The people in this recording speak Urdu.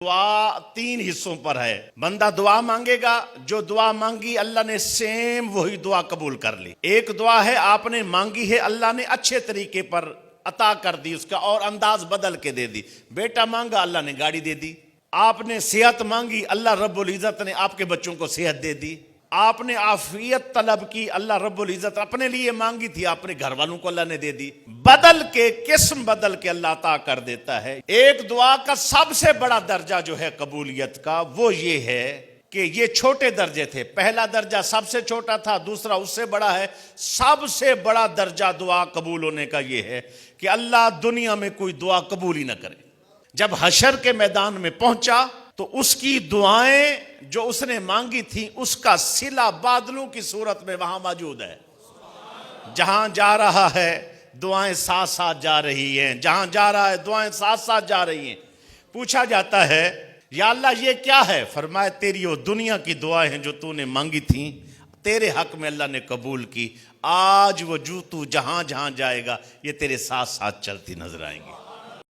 دعا تین حصوں پر ہے. بندہ دعا مانگے گا، جو دعا مانگی اللہ نے سیم وہی دعا قبول کر لی. ایک دعا ہے آپ نے مانگی ہے، اللہ نے اچھے طریقے پر عطا کر دی، اس کا اور انداز بدل کے دے دی. بیٹا مانگا، اللہ نے گاڑی دے دی. آپ نے صحت مانگی، اللہ رب العزت نے آپ کے بچوں کو صحت دے دی. آپ نے عافیت طلب کی، اللہ رب العزت اپنے لیے مانگی تھی، اپنے گھر والوں کو اللہ نے دے دی. بدل کے، قسم بدل کے اللہ عطا کر دیتا ہے. ایک دعا کا سب سے بڑا درجہ جو ہے قبولیت کا، وہ یہ ہے کہ یہ چھوٹے درجے تھے. پہلا درجہ سب سے چھوٹا تھا، دوسرا اس سے بڑا ہے. سب سے بڑا درجہ دعا قبول ہونے کا یہ ہے کہ اللہ دنیا میں کوئی دعا قبول ہی نہ کرے. جب حشر کے میدان میں پہنچا تو اس کی دعائیں جو اس نے مانگی تھیں، اس کا صلہ بادلوں کی صورت میں وہاں موجود ہے. جہاں جا رہا ہے دعائیں ساتھ ساتھ جا رہی ہیں، جہاں جا رہا ہے دعائیں ساتھ ساتھ جا رہی ہیں. پوچھا جاتا ہے یا اللہ یہ کیا ہے؟ فرمایا تیری وہ دنیا کی دعائیں ہیں جو تو نے مانگی تھیں، تیرے حق میں اللہ نے قبول کی. آج وہ جو تو جہاں جہاں جائے گا یہ تیرے ساتھ ساتھ چلتی نظر آئیں گی.